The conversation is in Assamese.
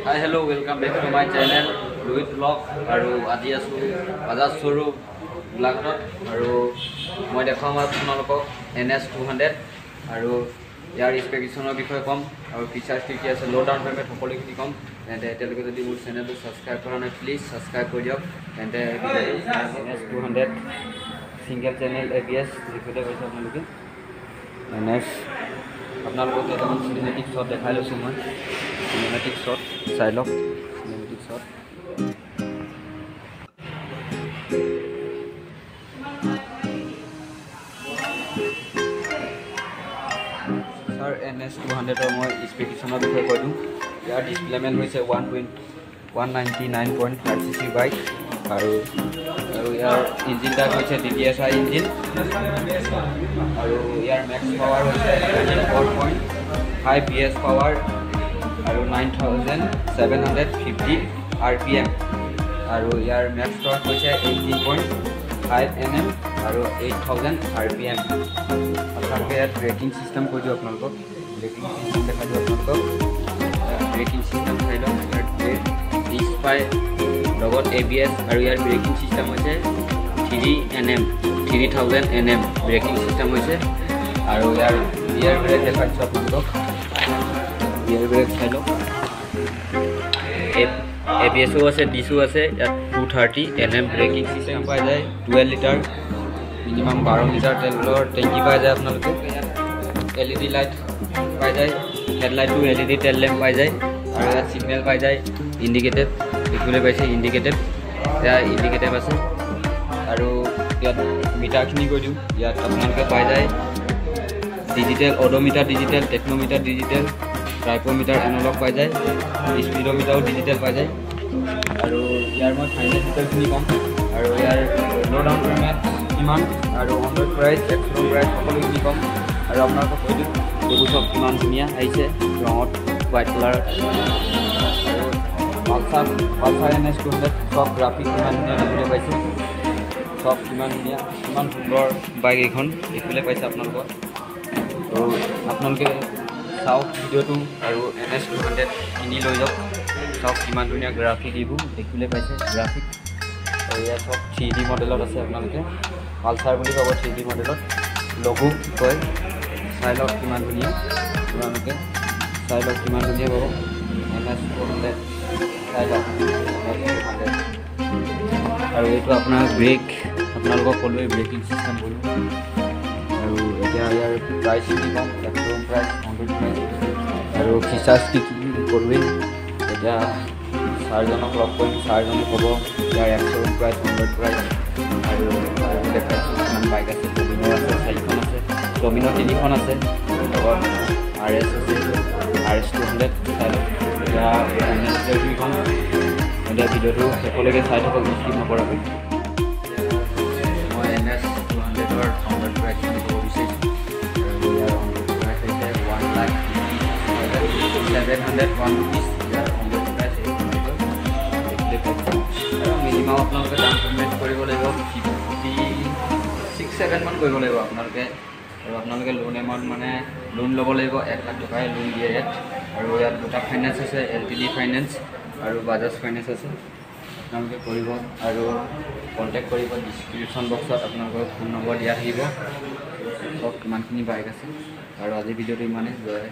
Hi, hello, welcome back to my channel, Rohit Vlog. আৰু আজি আছো বাজাজ শ্বৰুম গোলাঘাটত আৰু মই দেখাম আপোনালোকক NS 200 আৰু ইয়াৰ স্পেচিফিকেশ্যনৰ বিষয়ে কম আৰু ফিচাৰ্ছ কি আছে লো ডাউন পেমেণ্ট সকলোখিনি কম। তেন্তে এতিয়ালৈকে যদি মোৰ চেনেলটো ছাবস্ক্ৰাইব কৰা নাই প্লিজ ছাবস্ক্ৰাইব কৰি দিয়ক। তেন্তে NS 200 সিংগল চেনেল ABS যিটোতে কৈছে আপোনালোকে NS আপোনালোকক এটামান চিনেমেটিক শ্বট দেখাই লৈছোঁ মই। চিনেমেটিক শ্বট চাই লওক। চিনেমেটিক শ্বট ছাৰ NS 200ৰ মই স্পেচিফিকেশ্যনৰ বিষয়ে কৈ দিওঁ। ইয়াৰ ডিছপ্লেমেণ্ট হৈছে 199.5 cc বাইক আৰু ইয়াৰ ইঞ্জিন টাইপ হৈছে DTSI ইঞ্জিন আৰু ইয়াৰ মেক্স পাৱাৰ হৈছে 4.5 PS পাৱাৰ আৰু 9750 RPM আৰু ইয়াৰ মেক্স টৰ্ক হৈছে 18.5 Nm আৰু 8000 RPM। আপোনালোকে ইয়াত ব্ৰেকিং চিষ্টেম কৈ দিওঁ আপোনালোকক। ব্ৰেকিং চিষ্টেম দেখাই দিওঁ আপোনালোকক। ব্ৰেকিং চিষ্টেম চাই লওক। ইয়াৰ ডিস্ক পায় লগত ABS আৰু ইয়াৰ ব্ৰেকিং চিষ্টেম হৈছে 3000 Nm ব্ৰেকিং চিষ্টেম হৈছে আৰু ইয়াৰ ইয়াৰ ব্ৰেক দেখাইছোঁ আপোনালোকক। ইয়াৰ ব্ৰেক চাই লওক। ABSও আছে, ডিছো আছে। ইয়াত 230 Nm ব্ৰেকিং চিষ্টেম পাই যায়। 12 লিটাৰ মিনিমাম 12 লিটাৰ তেলৰ টেংকি পাই যায় আপোনালোকে। ইয়াত LED লাইট পাই যায়। হেডলাইটটো LED টেল লেম্প পাই যায় আৰু ইয়াত ছিগনেল পাই যায়। ইণ্ডিকেটেড দেখিবলৈ পাইছে, ইণ্ডিকেটেড ইয়াৰ ইণ্ডিকেটিভ আছে আৰু ইয়াত মিটাৰখিনি কৈ দিওঁ। ইয়াত আপোনালোকে পাই যায় ডিজিটেল অডোমিটাৰ, ডিজিটেল টেকনোমিটাৰ, ডিজিটেল ট্ৰাইপোমিটাৰ এনালগ পাই যায়। স্পীডোমিটাৰো ডিজিটেল পাই যায় আৰু ইয়াৰ মই ফাইনেল ডিটেইলখিনি ক'ম আৰু ইয়াৰ লো ডাউন পেমেণ্ট কিমান আৰু on road price, explore price সকলোখিনি ক'ম আৰু আপোনালোকক কৈ দিওঁ এইবোৰ চব কিমান ধুনীয়া আহিছে ৰঙত হোৱাইট কালাৰত আৰু পালচাৰ NS 200 চব গ্ৰাফিক কিমান ধুনীয়া দেখিবলৈ পাইছে। চব কিমান ধুনীয়া, কিমান সুন্দৰ বাইক এইখন দেখিবলৈ পাইছে আপোনালোকৰ। আৰু আপোনালোকে চাওক ভিডিঅ'টো আৰু NS 200 কিনি লৈ যাওক। চাওক কিমান ধুনীয়া গ্ৰাফিক এইবোৰ দেখিবলৈ পাইছে গ্ৰাফিক আৰু ইয়াত চব 3D মডেলত আছে। আপোনালোকে পালচাৰ বুলি ক'ব 3D মডেলত লগো কয়। চাই লওক কিমান ধুনীয়া, আপোনালোকে চাই লওক কিমান ধুনীয়া পাব NS 200 চাই লওক আৰু এইটো আপোনাৰ ব্ৰেক আপোনালোকক ক'লোৱে ব্ৰেকিং চিষ্টেম ক'লোঁ আৰু এতিয়া ইয়াৰ প্ৰাইচখিনি কম, এক্সপ্ল'ৰ প্ৰাইচ, অন ৰ'ড প্ৰাইচ আৰু ফিচাৰ্ছ কি ক'লোৱেই। এতিয়া ছাৰজনক লগ কৰিম, ছাৰজনে ক'ব ইয়াৰ এক্সপ্ল'ৰ প্ৰাইচ, অন ৰ'ড প্ৰাইচ আৰু দেখাইছোঁ কিমান বাইক আছে। ডমিনৰ আছে 4খন আছে, ডমিনৰ 3খন আছে, লগত RS আছে, RS 200 চাই লওক। এতিয়া NS200খন এতিয়া ভিডিঅ'টো শেষলৈকে চাই থাকক স্কিপ নকৰাকৈ। মই NS 200ৰ অন ৰ'ড প্ৰাইচখিনি ক'ব বিচাৰিছোঁ আৰু ইয়াৰ অন ৰ'ড প্ৰাইচ হৈছে 1,07,100 rupees। Year on road price আৰু মিনিমাম আপোনালোকে ডাউন পে'মেণ্ট কৰিব লাগিব 56-7 মান কৰিব লাগিব আপোনালোকে আৰু আপোনালোকে লোন এমাউণ্ট মানে লোন ল'ব লাগিব 1 লাখ টকাই লোন দিয়ে ইয়াত আৰু ইয়াত দুটা ফাইনেন্স আছে, LTD ফাইনেন্স আৰু বাজাজ ফাইনেন্স আছে। আপোনালোকে কৰিব আৰু কণ্টেক্ট কৰিব। ডিছক্ৰিপশ্যন বক্সত আপোনালোকৰ ফোন নম্বৰ দিয়া থাকিব। চব কিমানখিনি বাইক আছে আৰু আজি ভিডিঅ'টো ইমানেই। জয়।